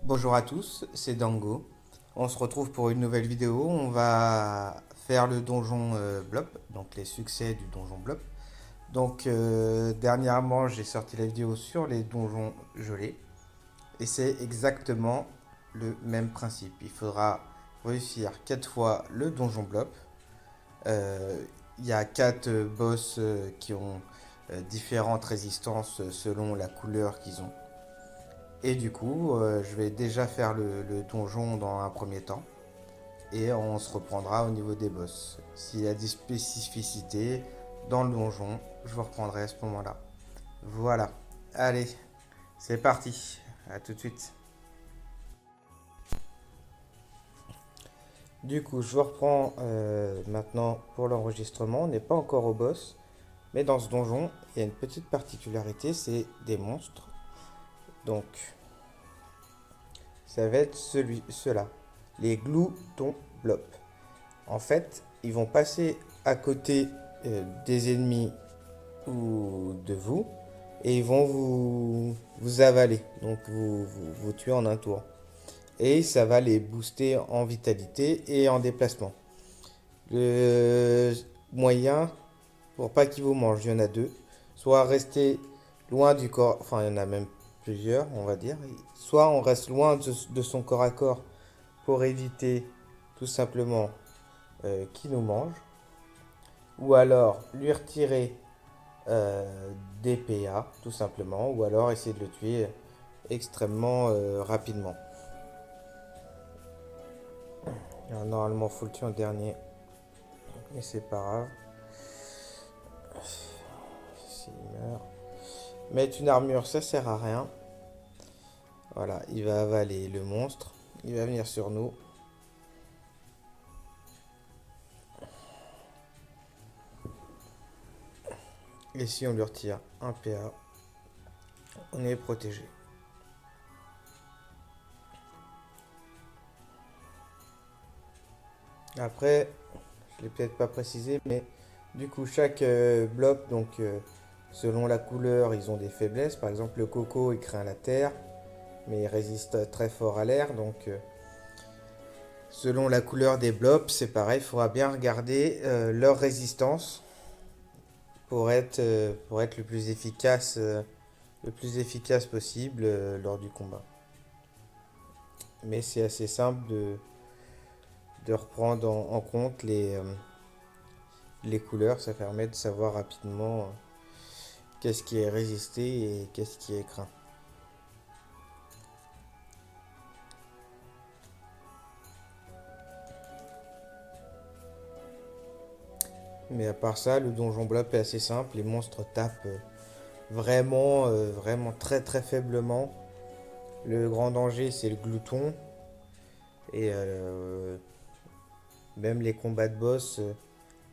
Bonjour à tous, c'est Dango. On se retrouve pour une nouvelle vidéo. On va faire le donjon Blop, donc les succès du donjon Blop. Dernièrement, j'ai sorti la vidéo sur les donjons gelés. Et c'est exactement le même principe. Il faudra réussir 4 fois le donjon Blop. Il y a 4 boss qui ont différentes résistances selon la couleur qu'ils ont. Et du coup, je vais déjà faire le donjon dans un premier temps. Et on se reprendra au niveau des boss. S'il y a des spécificités dans le donjon, je vous reprendrai à ce moment-là. Voilà. Allez, c'est parti. À tout de suite. Du coup, je vous reprends maintenant pour l'enregistrement. On n'est pas encore au boss. Mais dans ce donjon, il y a une petite particularité, c'est des monstres. Donc, ça va être ceux-là. Les gloutons blop. En fait, ils vont passer à côté des ennemis ou de vous et ils vont vous avaler, donc vous tuer en un tour. Et ça va les booster en vitalité et en déplacement. Le moyen, pour pas qu'ils vous mangent, il y en a deux. Soit rester loin du corps, enfin il y en a même plusieurs, on va dire. Soit on reste loin de son corps à corps pour éviter tout simplement qu'il nous mange. Ou alors lui retirer des PA, tout simplement. Ou alors essayer de le tuer extrêmement rapidement. Alors, normalement, il faut le tuer en dernier. Mais c'est pas grave. S'il meurt. Mettre une armure, ça sert à rien. Voilà, il va avaler le monstre. Il va venir sur nous. Et si on lui retire un PA, on est protégé. Après, je l'ai peut-être pas précisé, mais du coup, chaque bloc, selon la couleur, ils ont des faiblesses. Par exemple, le coco, il craint la terre, mais il résiste très fort à l'air. Selon la couleur des blobs, c'est pareil, il faudra bien regarder leur résistance pour être le plus efficace possible lors du combat. Mais c'est assez simple de reprendre en compte les couleurs, ça permet de savoir rapidement qu'est-ce qui est résisté et qu'est-ce qui est craint. Mais à part ça, le donjon blob est assez simple, les monstres tapent vraiment très très faiblement. Le grand danger, c'est le glouton. Et même les combats de boss,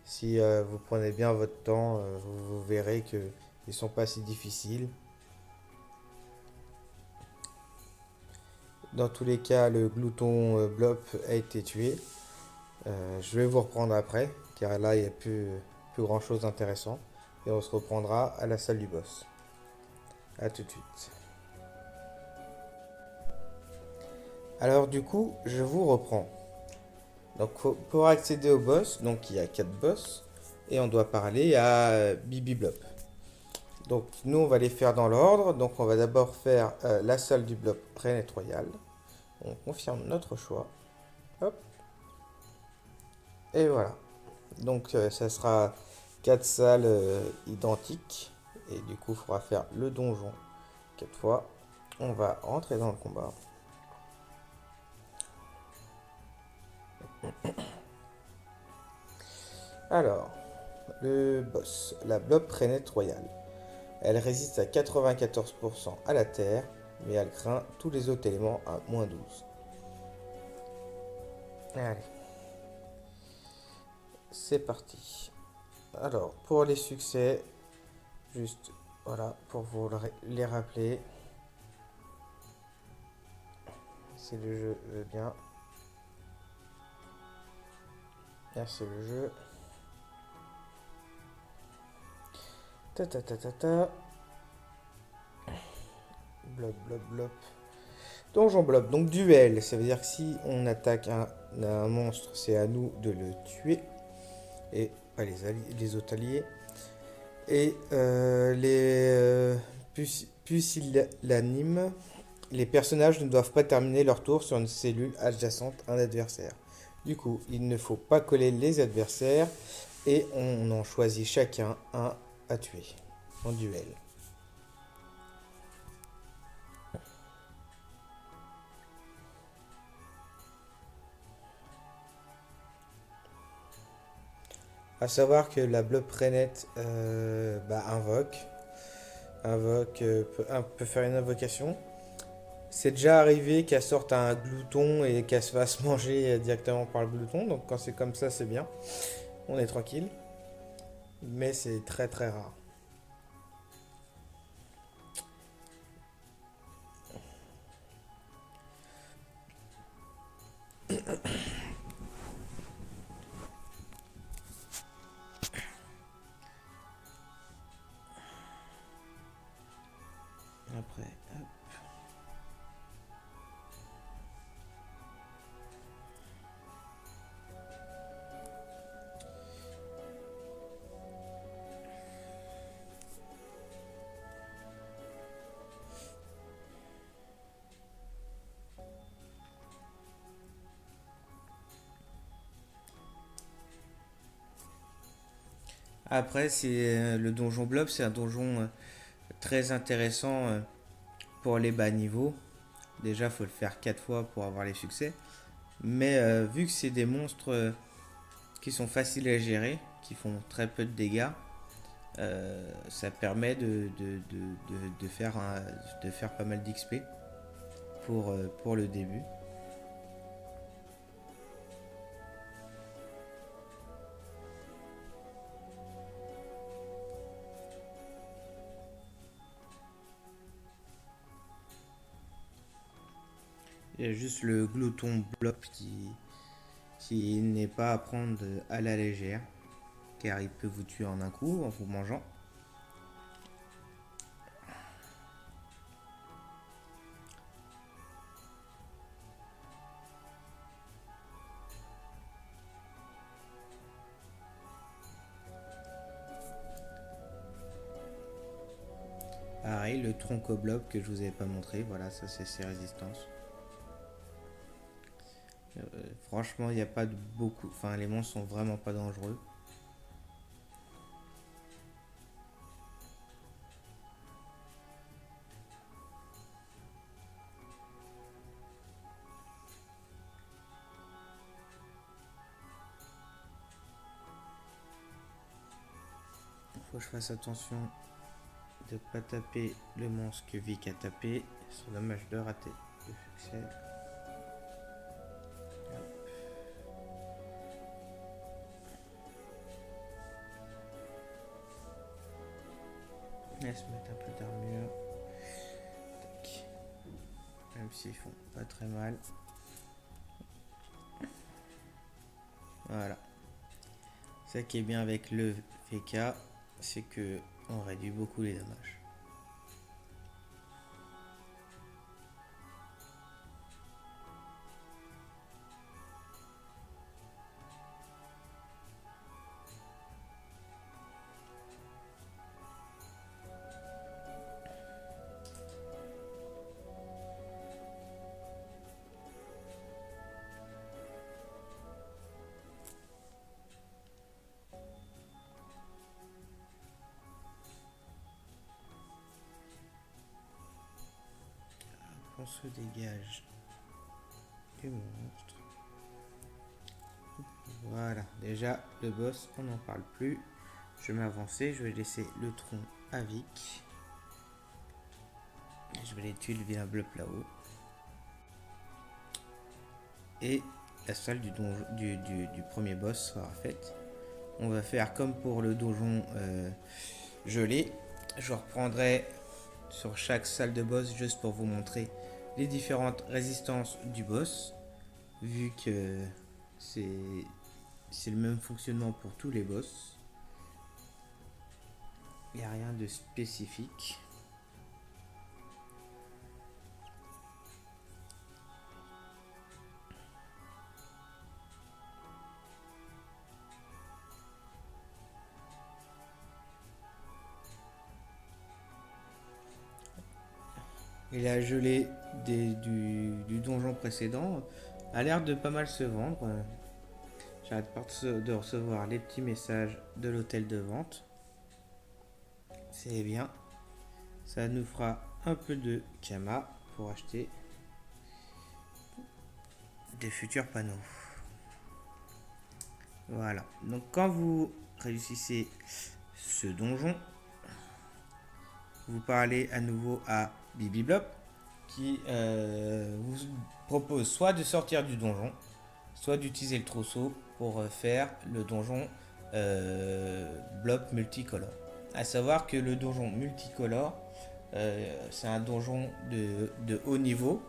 si vous prenez bien votre temps, vous verrez qu'ils ne sont pas si difficiles. Dans tous les cas, le glouton Blop a été tué. Je vais vous reprendre après, car là, il n'y a plus grand chose d'intéressant. Et on se reprendra à la salle du boss. A tout de suite. Alors du coup, je vous reprends. Donc pour accéder au boss, donc il y a 4 boss. Et on doit parler à Bibi Blop. Donc nous on va les faire dans l'ordre. Donc on va d'abord faire la salle du bloc Reine Royale. On confirme notre choix. Hop. Et voilà. Donc ça sera 4 salles identiques. Et du coup il faudra faire le donjon 4 fois. On va rentrer dans le combat. Alors, le boss, la Blob Rainette Royale. Elle résiste à 94% à la terre, mais elle craint tous les autres éléments à -12. Allez, c'est parti. Alors, pour les succès, juste voilà, pour vous les rappeler, c'est le jeu, je veux bien. Là, c'est le jeu. Ta ta ta ta ta. Blop, blop, blop. Donjon blob, donc duel. Ça veut dire que si on attaque un monstre, c'est à nous de le tuer. Et pas les autres alliés. Et pusillanimes, les personnages ne doivent pas terminer leur tour sur une cellule adjacente à un adversaire. Du coup, il ne faut pas coller les adversaires et on en choisit chacun un à tuer en duel. À savoir que la blob Renette peut faire une invocation. C'est déjà arrivé qu'elle sorte un glouton et qu'elle se fasse manger directement par le glouton. Donc quand c'est comme ça, c'est bien. On est tranquille. Mais c'est très très rare. Après, hop. Après, c'est le donjon blob, c'est un donjon très intéressant pour les bas niveaux. Déjà, faut le faire 4 fois pour avoir les succès. Mais vu que c'est des monstres qui sont faciles à gérer, qui font très peu de dégâts, ça permet de faire pas mal d'XP pour le début. Il y a juste le glouton blob qui n'est pas à prendre à la légère, car il peut vous tuer en un coup en vous mangeant. Pareil, le tronco blob que je vous avais pas montré, voilà, ça c'est ses résistances. Franchement, il n'y a pas de beaucoup. Enfin, les monstres sont vraiment pas dangereux. Faut que je fasse attention de pas taper le monstre que Vic a tapé. C'est dommage de rater le succès. Laisse mettre un peu d'armure. Même s'ils font pas très mal. Voilà. Ça qui est bien avec le VK, c'est que on réduit beaucoup les dommages. On se dégage du monstre. Voilà, déjà le boss, on n'en parle plus. Je vais m'avancer, je vais laisser le tronc à Vic. Je vais les tuer via un bloc là-haut. Et la salle du premier boss sera faite. On va faire comme pour le donjon gelé. Je reprendrai sur chaque salle de boss juste pour vous montrer les différentes résistances du boss. Vu que c'est le même fonctionnement pour tous les boss. Il n'y a rien de spécifique. Et la gelée du donjon précédent a l'air de pas mal se vendre. J'arrête pas de recevoir les petits messages de l'hôtel de vente. C'est bien. Ça nous fera un peu de kama pour acheter des futurs panneaux. Voilà. Donc quand vous réussissez ce donjon, vous parlez à nouveau à Bibiblop qui vous propose soit de sortir du donjon, soit d'utiliser le trousseau pour faire le donjon Blop multicolore. À savoir que le donjon multicolore, c'est un donjon de haut niveau,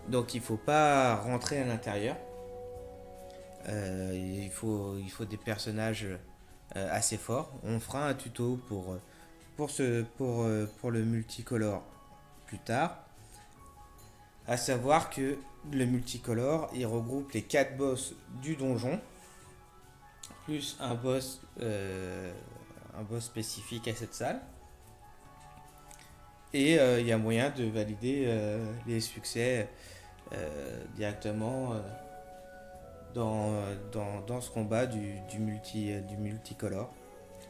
donc il ne faut pas rentrer à l'intérieur. Il faut des personnages assez forts. On fera un tuto pour le multicolore plus tard. À savoir que le multicolore, il regroupe les 4 boss du donjon, plus un boss spécifique à cette salle. Et il y a moyen de valider les succès directement dans ce combat du multicolore.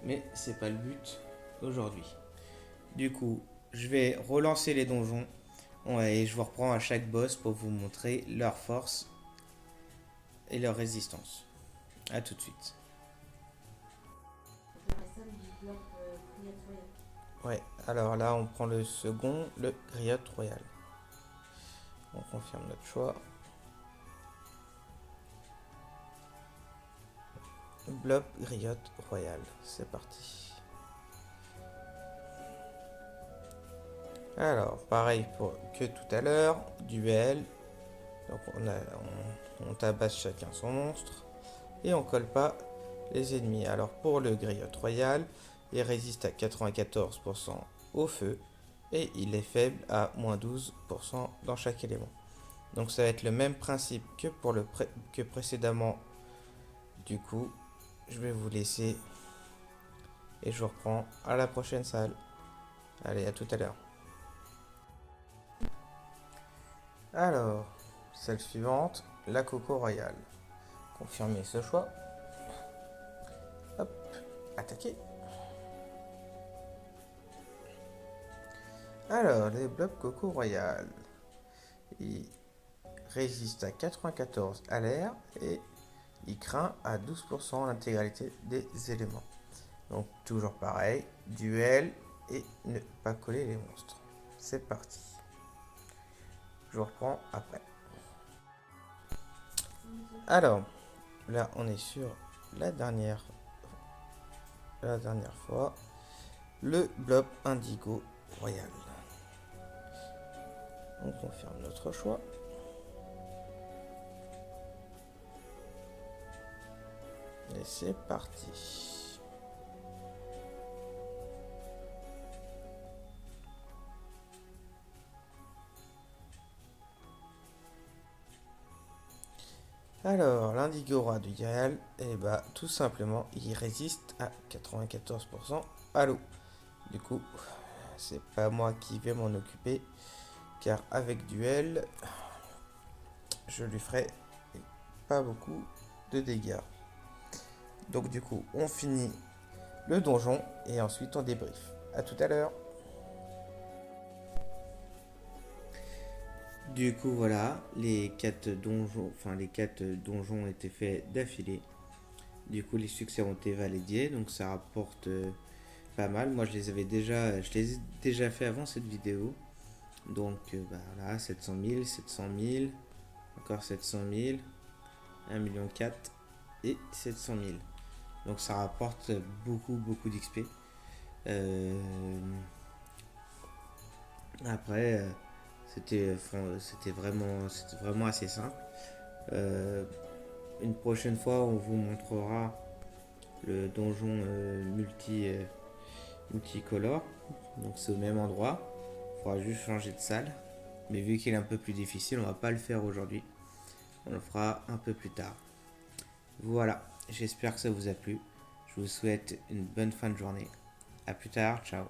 Mais c'est pas le but aujourd'hui. Du coup, je vais relancer les donjons et je vous reprends à chaque boss pour vous montrer leur force et leur résistance. A tout de suite. Ouais, alors là on prend le second, le Griot Royal. On confirme notre choix. Blob Griot Royal, c'est parti. Alors, pareil que tout à l'heure, duel. Donc on tabasse chacun son monstre et on colle pas les ennemis. Alors pour le Griot Royal, il résiste à 94% au feu et il est faible à moins 12% dans chaque élément. Donc ça va être le même principe que précédemment. Du coup, je vais vous laisser et je vous reprends à la prochaine salle. Allez, à tout à l'heure. Alors, celle suivante, la Coco Royale. Confirmer ce choix. Hop, attaquer. Alors, les blocs Coco Royal. Il résiste à 94 à l'air et il craint à 12% l'intégralité des éléments. Donc, toujours pareil, duel et ne pas coller les monstres. C'est parti. Je vous reprends après. Alors, là, on est sur la dernière fois. Le blob indigo royal. On confirme notre choix. Et c'est parti. Alors, l'indigo roi du Yael, et bah tout simplement, il résiste à 94% à l'eau. Du coup, c'est pas moi qui vais m'en occuper, car avec duel, je lui ferai pas beaucoup de dégâts. Donc du coup, on finit le donjon et ensuite on débrief. A tout à l'heure. Du coup voilà, les 4 donjons étaient faits d'affilée. Du coup les succès ont été validés, donc ça rapporte pas mal. Moi je les ai déjà fait avant cette vidéo. Donc voilà, 700 000, 700 000, encore 700 000, 1,4 million et 700 000. Donc ça rapporte beaucoup d'XP. Après, c'était vraiment assez simple. Une prochaine fois, on vous montrera le donjon multicolore. Donc c'est au même endroit. Il faudra juste changer de salle. Mais vu qu'il est un peu plus difficile, on va pas le faire aujourd'hui. On le fera un peu plus tard. Voilà, j'espère que ça vous a plu. Je vous souhaite une bonne fin de journée. A plus tard, ciao.